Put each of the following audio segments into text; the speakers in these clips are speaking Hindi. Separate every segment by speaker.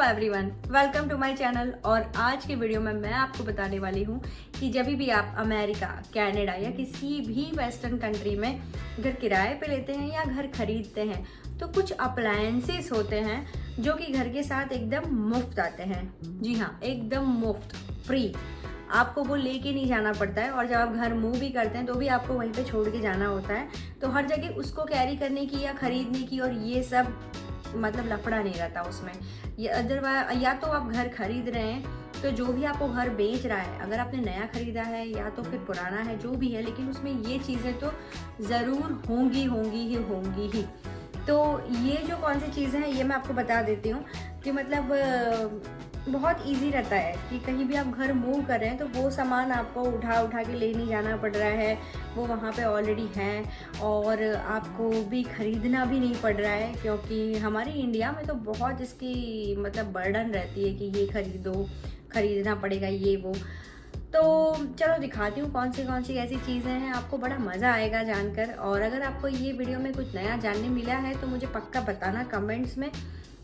Speaker 1: Everyone, welcome to my channel. और आज के वीडियो में मैं आपको बताने वाली हूँ कि जब भी आप अमेरिका, कनाडा या किसी भी वेस्टर्न कंट्री में घर किराए पे लेते हैं या घर खरीदते हैं तो कुछ अप्लायंसेस होते हैं जो कि घर के साथ एकदम मुफ्त आते हैं। जी हाँ, एकदम मुफ्त, फ्री। आपको वो लेके नहीं जाना पड़ता है और जब आप घर मूव भी करते हैं तो भी आपको वहीं पे छोड़ के जाना होता है। तो हर जगह उसको कैरी करने की या खरीदने की और ये सब मतलब लफड़ा नहीं रहता उसमें। ये अदरवाइज या तो आप घर खरीद रहे हैं तो जो भी आपको घर बेच रहा है, अगर आपने नया खरीदा है या तो फिर पुराना है, जो भी है, लेकिन उसमें ये चीज़ें तो ज़रूर होंगी ही। तो ये जो कौन सी चीज़ें हैं ये मैं आपको बता देती हूँ कि मतलब बहुत इजी रहता है कि कहीं भी आप घर मूव कर रहे हैं तो वो सामान आपको उठा के ले नहीं जाना पड़ रहा है, वो वहाँ पे ऑलरेडी हैं और आपको भी ख़रीदना भी नहीं पड़ रहा है। क्योंकि हमारे इंडिया में तो बहुत इसकी मतलब बर्डन रहती है कि ये खरीदना पड़ेगा ये वो। तो चलो दिखाती हूँ कौन सी ऐसी चीज़ें हैं, आपको बड़ा मज़ा आएगा जानकर। और अगर आपको ये वीडियो में कुछ नया जानने मिला है तो मुझे पक्का बताना कमेंट्स में।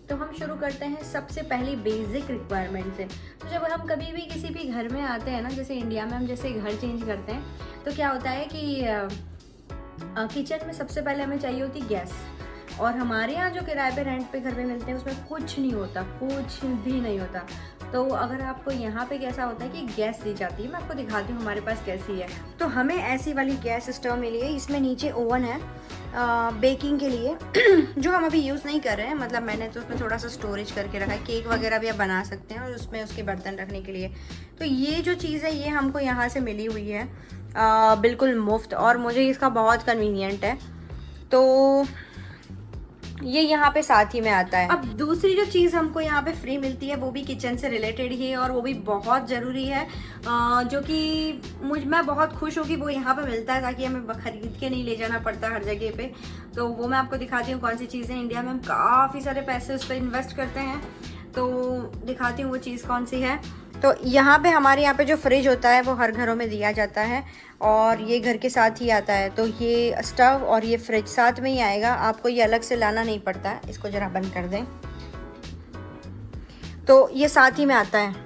Speaker 1: तो हम शुरू करते हैं सबसे पहली बेसिक रिक्वायरमेंट से। तो जब हम कभी भी किसी भी घर में आते हैं ना, जैसे इंडिया में हम जैसे घर चेंज करते हैं तो क्या होता है कि किचन में सबसे पहले हमें चाहिए होती गैस। और हमारे यहाँ जो किराए पे रेंट पे घर पे मिलते हैं उसमें कुछ नहीं होता, कुछ भी नहीं होता। तो अगर आपको यहाँ पे कैसा होता है कि गैस दी जाती है, मैं आपको दिखाती हूँ हमारे पास कैसी है। तो हमें ऐसी वाली गैस स्टोव मिली है। इसमें नीचे ओवन है बेकिंग के लिए जो हम अभी यूज़ नहीं कर रहे हैं। मतलब मैंने तो उसमें थोड़ा सा स्टोरेज करके रखा है, केक वगैरह भी आप बना सकते हैं और उसमें उसके बर्तन रखने के लिए। तो ये जो चीज़ है ये हमको यहाँ से मिली हुई है बिल्कुल मुफ्त, और मुझे इसका बहुत कन्वीनियंट है। तो ये यहाँ पे साथ ही में आता है। अब दूसरी जो चीज़ हमको यहाँ पे फ्री मिलती है वो भी किचन से रिलेटेड ही है और वो भी बहुत ज़रूरी है, जो कि मैं बहुत खुश हूँ कि वो यहाँ पे मिलता है ताकि हमें खरीद के नहीं ले जाना पड़ता हर जगह पे। तो वो मैं आपको दिखाती हूँ कौन सी चीज़ें। इंडिया में हम काफ़ी सारे पैसे उस पर इन्वेस्ट करते हैं, तो दिखाती हूँ वो चीज़ कौन सी है। तो यहाँ पे हमारे यहाँ पे जो फ्रिज होता है वो हर घरों में दिया जाता है और ये घर के साथ ही आता है। तो ये स्टव और ये फ्रिज साथ में ही आएगा, आपको ये अलग से लाना नहीं पड़ता है। इसको ज़रा बंद कर दें। तो ये साथ ही में आता है।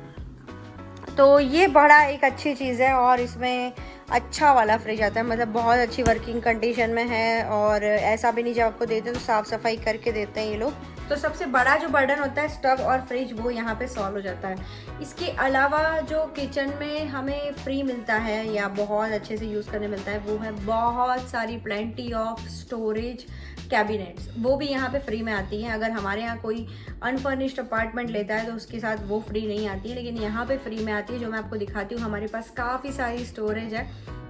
Speaker 1: तो ये बड़ा एक अच्छी चीज़ है और इसमें अच्छा वाला फ्रिज आता है, मतलब बहुत अच्छी वर्किंग कंडीशन में है। और ऐसा भी नहीं जब आपको देते तो साफ़ सफाई करके देते हैं ये लोग। तो सबसे बड़ा जो बर्डन होता है स्टव और फ्रिज वो यहाँ पे सॉल्व हो जाता है। इसके अलावा जो किचन में हमें फ्री मिलता है या बहुत अच्छे से यूज़ करने मिलता है वो है बहुत सारी प्लेंटी ऑफ स्टोरेज कैबिनेट्स। वो भी यहाँ पे फ्री में आती हैं। अगर हमारे यहाँ कोई अनफर्निश्ड अपार्टमेंट लेता है तो उसके साथ वो फ्री नहीं आती है, लेकिन यहाँ पे फ्री में आती है, जो मैं आपको दिखाती हूँ। हमारे पास काफ़ी सारी स्टोरेज है।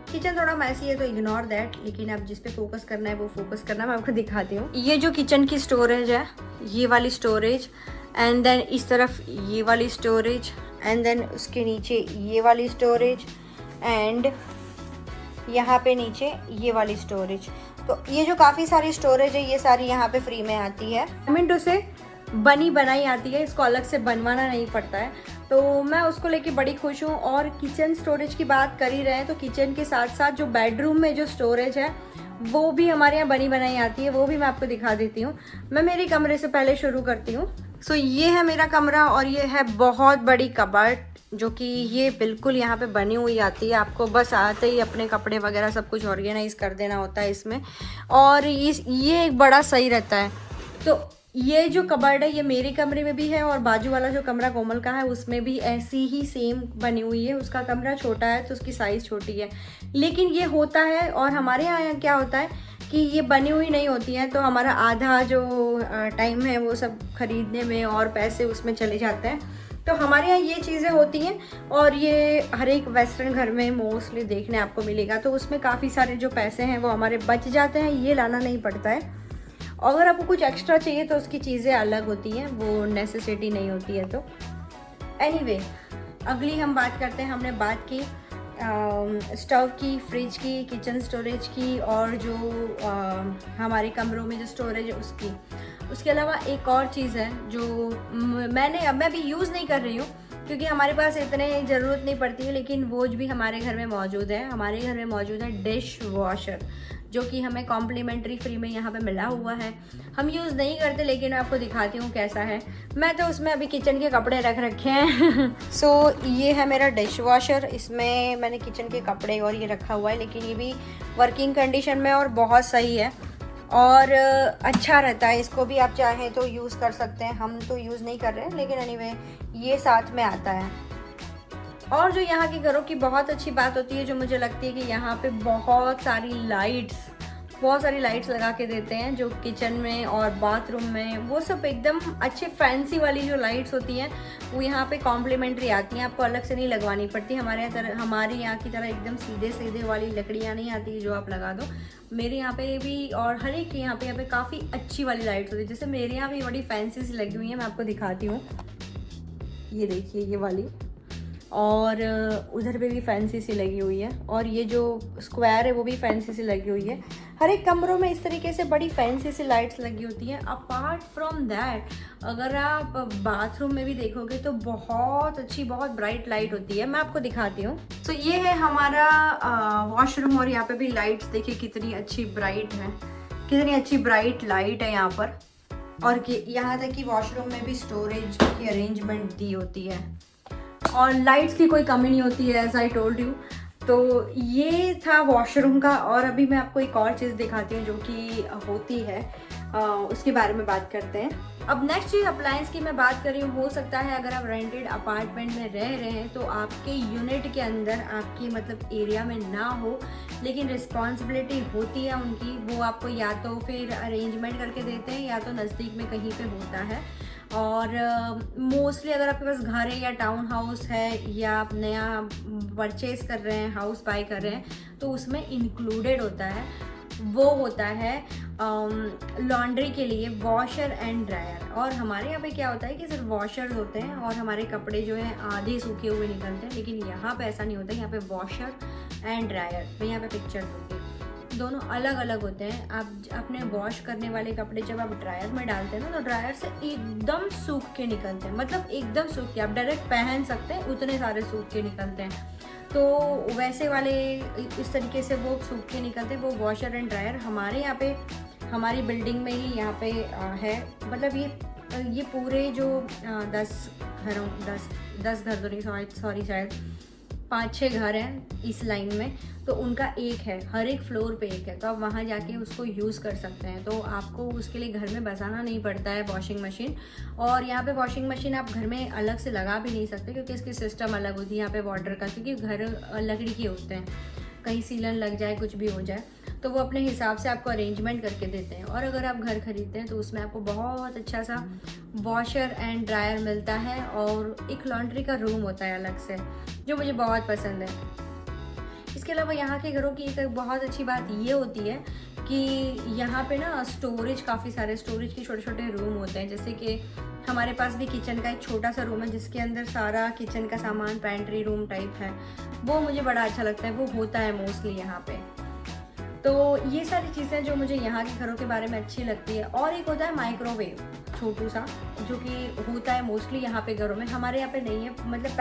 Speaker 1: किचन थोड़ा मैसी है तो इग्नोर दैट, लेकिन अब जिस पे फोकस करना है वो फोकस करना मैं आपको दिखाती हूँ। ये जो किचन की स्टोरेज है, ये वाली स्टोरेज, एंड देन इस तरफ ये वाली स्टोरेज, एंड देन उसके नीचे ये वाली स्टोरेज, एंड यहाँ पे नीचे ये वाली स्टोरेज। तो ये जो काफ़ी सारी स्टोरेज है ये सारी यहाँ पे फ्री में आती है। मिनटों से बनी बनाई आती है, इसको अलग से बनवाना नहीं पड़ता है। तो मैं उसको लेके बड़ी खुश हूँ। और किचन स्टोरेज की बात कर ही रहे हैं तो किचन के साथ साथ जो बेडरूम में जो स्टोरेज है वो भी हमारे यहाँ बनी बनाई आती है, वो भी मैं आपको दिखा देती हूँ। मैं मेरे कमरे से पहले शुरू करती हूँ। सो ये है मेरा कमरा और ये है बहुत बड़ी कबर्ड, जो कि ये बिल्कुल यहाँ पे बनी हुई आती है। आपको बस आते ही अपने कपड़े वगैरह सब कुछ ऑर्गेनाइज कर देना होता है इसमें, और ये एक बड़ा सही रहता है। तो ये जो कबर्ड है ये मेरे कमरे में भी है और बाजू वाला जो कमरा कोमल का है उसमें भी ऐसी ही सेम बनी हुई है। उसका कमरा छोटा है तो उसकी साइज़ छोटी है, लेकिन ये होता है। और हमारे यहाँ क्या होता है कि ये बनी हुई नहीं होती है तो हमारा आधा जो टाइम है वो सब खरीदने में और पैसे उसमें चले जाते हैं। तो हमारे यहाँ ये चीज़ें होती हैं और ये हर एक वेस्टर्न घर में मोस्टली देखने आपको मिलेगा। तो उसमें काफ़ी सारे जो पैसे हैं वो हमारे बच जाते हैं, ये लाना नहीं पड़ता है। अगर आपको कुछ एक्स्ट्रा चाहिए तो उसकी चीज़ें अलग होती हैं, वो नेसेसिटी नहीं होती है। तो एनीवे, अगली हम बात करते हैं। हमने बात की स्टव की, फ्रिज की, किचन स्टोरेज की और जो हमारे कमरों में जो स्टोरेज है उसकी। उसके अलावा एक और चीज़ है जो मैं भी यूज़ नहीं कर रही हूँ, क्योंकि हमारे पास इतने ज़रूरत नहीं पड़ती है, लेकिन वो भी हमारे घर में मौजूद है। हमारे घर में मौजूद है डिश वॉशर, जो कि हमें कॉम्प्लीमेंट्री फ्री में यहाँ पे मिला हुआ है। हम यूज़ नहीं करते, लेकिन मैं आपको दिखाती हूँ कैसा है। मैं तो उसमें अभी किचन के कपड़े रख रखे हैं। सो ये है मेरा डिश वॉशर। इसमें मैंने किचन के कपड़े और ये रखा हुआ है, लेकिन ये भी वर्किंग कंडीशन में और बहुत सही है और अच्छा रहता है। इसको भी आप चाहें तो यूज़ कर सकते हैं। हम तो यूज़ नहीं कर रहे हैं, लेकिन एनीवे ये साथ में आता है। और जो यहाँ के घरों की बहुत अच्छी बात होती है, जो मुझे लगती है कि यहाँ पे बहुत सारी लाइट्स लगा के देते हैं, जो किचन में और बाथरूम में, वो सब एकदम अच्छे फैंसी वाली जो लाइट्स होती हैं वो यहाँ पे कॉम्प्लीमेंट्री आती हैं। आपको अलग से नहीं लगवानी पड़ती। हमारे यहाँ की तरह एकदम सीधे वाली लकड़ियाँ नहीं आती जो आप लगा दो। मेरे यहाँ पे भी और हर एक के यहाँ पे काफ़ी अच्छी वाली लाइट्स होती है। जैसे मेरे यहाँ भी बड़ी फैंसी सी लगी हुई है, मैं आपको दिखाती हूँ। ये देखिए ये वाली, और उधर पे भी फैंसी सी लगी हुई है, और ये जो स्क्वायर है वो भी फैंसी सी लगी हुई है। हर एक कमरों में इस तरीके से बड़ी फैंसी सी लाइट्स लगी होती हैं। अपार्ट फ्रॉम दैट, अगर आप बाथरूम में भी देखोगे तो बहुत अच्छी, बहुत ब्राइट लाइट होती है। मैं आपको दिखाती हूँ। तो ये है हमारा वॉशरूम, और यहाँ पे भी लाइट्स देखिए कितनी अच्छी ब्राइट है, कितनी अच्छी ब्राइट लाइट है यहाँ पर। और यहाँ तक कि वॉशरूम में भी स्टोरेज की अरेंजमेंट दी होती है, और लाइट्स की कोई कमी नहीं होती है, एज आई टोल्ड यू। तो ये था वॉशरूम का। और अभी मैं आपको एक और चीज़ दिखाती हूँ जो कि होती है, उसके बारे में बात करते हैं। अब नेक्स्ट चीज़ अप्लायंस की मैं बात कर रही हूँ। हो सकता है अगर आप रेंटेड अपार्टमेंट में रह रहे हैं तो आपके यूनिट के अंदर, आपकी मतलब एरिया में ना हो, लेकिन रिस्पॉन्सिबिलिटी होती है उनकी। वो आपको या तो फिर अरेंजमेंट करके देते हैं, या तो नज़दीक में कहीं पे होता है। और मोस्टली अगर आपके पास घर है या टाउन हाउस है, या आप नया परचेज कर रहे हैं, हाउस बाय कर रहे हैं, तो उसमें इंक्लूडेड होता है, वो होता है लॉन्ड्री के लिए वॉशर एंड ड्रायर। और हमारे यहाँ पे क्या होता है कि सिर्फ वॉशर्स होते हैं और हमारे कपड़े जो हैं आधे सूखे हुए निकलते हैं, लेकिन यहाँ पे ऐसा नहीं होता। यहाँ पे वॉशर एंड ड्रायर, यहाँ पे पिक्चर होती है, दोनों अलग अलग होते हैं। आप अपने वॉश करने वाले कपड़े जब आप ड्रायर में डालते हैं ना, तो ड्रायर से एकदम सूख के निकलते हैं, मतलब एकदम सूख के, आप डायरेक्ट पहन सकते हैं, उतने सारे सूख के निकलते हैं। तो वैसे वाले इस तरीके से वो सूख के निकलते हैं, वो वॉशर एंड ड्रायर हमारे यहाँ पे, हमारी बिल्डिंग में ही यहाँ पे है। मतलब ये पूरे जो 10 घर तो नहीं, सॉरी शायद 5-6 घर हैं इस लाइन में, तो उनका एक है, हर एक फ्लोर पे एक है। तो आप वहाँ जाके उसको यूज़ कर सकते हैं। तो आपको उसके लिए घर में बसाना नहीं पड़ता है वॉशिंग मशीन। और यहाँ पे वॉशिंग मशीन आप घर में अलग से लगा भी नहीं सकते, क्योंकि इसकी सिस्टम अलग होती है यहाँ पे वाटर का, क्योंकि घर लकड़ी के होते हैं, कहीं सीलन लग जाए, कुछ भी हो जाए, तो वो अपने हिसाब से आपको अरेंजमेंट करके देते हैं। और अगर आप घर खरीदते हैं तो उसमें आपको बहुत अच्छा सा वॉशर एंड ड्रायर मिलता है, और एक लॉन्ड्री का रूम होता है अलग से, जो मुझे बहुत पसंद है। इसके अलावा यहाँ के घरों की एक बहुत अच्छी बात ये होती है कि यहाँ पे ना स्टोरेज, काफ़ी सारे स्टोरेज के छोटे छोटे रूम होते हैं। जैसे कि हमारे पास भी किचन का एक छोटा सा रूम है, जिसके अंदर सारा किचन का सामान, पैंट्री रूम टाइप है, वो मुझे बड़ा अच्छा लगता है। वो होता है मोस्टली यहाँ पे। तो ये सारी चीज़ें जो मुझे यहाँ के घरों के बारे में अच्छी लगती है। और एक होता है माइक्रोवेव, छोटू सा, जो कि होता है मोस्टली यहाँ पे घरों में। हमारे यहाँ पे नहीं है, मतलब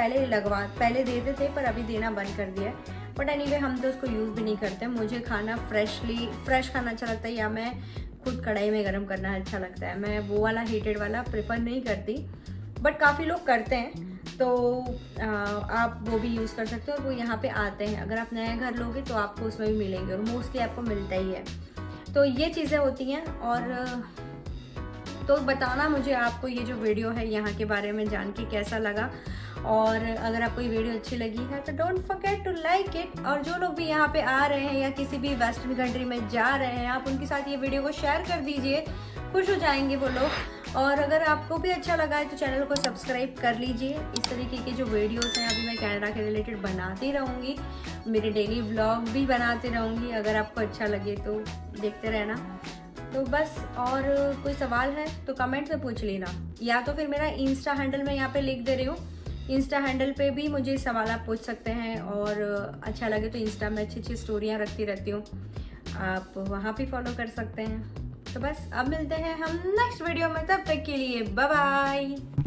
Speaker 1: पहले देते थे, पर अभी देना बंद कर दिया है। बट एनीवे हम तो उसको यूज़ भी नहीं करते। मुझे खाना फ्रेश खाना अच्छा लगता है, या मैं खुद कढ़ाई में गर्म करना अच्छा लगता है। मैं वो वाला हीटेड वाला प्रेफर नहीं करती, बट काफ़ी लोग करते हैं, तो आप वो भी यूज़ कर सकते हो। और वो यहाँ पे आते हैं। अगर आप नया घर लोगे तो आपको उसमें भी मिलेंगे, और मोस्टली आपको मिलता ही है। तो ये चीज़ें होती हैं। और तो बताना मुझे आपको ये जो वीडियो है यहाँ के बारे में जान के कैसा लगा। और अगर आपको ये वीडियो अच्छी लगी है तो don't forget to like it. और जो लोग भी यहाँ पे आ रहे हैं या किसी भी वेस्टर्न कंट्री में जा रहे हैं, आप उनके साथ ये वीडियो को शेयर कर दीजिए, खुश हो जाएंगे वो लोग। और अगर आपको भी अच्छा लगा है तो चैनल को सब्सक्राइब कर लीजिए। इस तरीके के जो वीडियोस हैं अभी मैं कनाडा के रिलेटेड बनाती रहूँगी, मेरे डेली व्लॉग भी बनाती रहूँगी। अगर आपको अच्छा लगे तो देखते रहना। तो बस, और कोई सवाल है तो कमेंट में पूछ लेना, या तो फिर मेरा इंस्टा हैंडल मैं यहाँ पे लिख दे रही हूँ। इंस्टा हैंडल पे भी मुझे सवाल आप पूछ सकते हैं। और अच्छा लगे तो इंस्टा में अच्छी अच्छी स्टोरियाँ रखती रहती हूँ, आप वहाँ भी फॉलो कर सकते हैं। तो बस अब मिलते हैं हम नेक्स्ट वीडियो में, तब तक के लिए बाय बाय।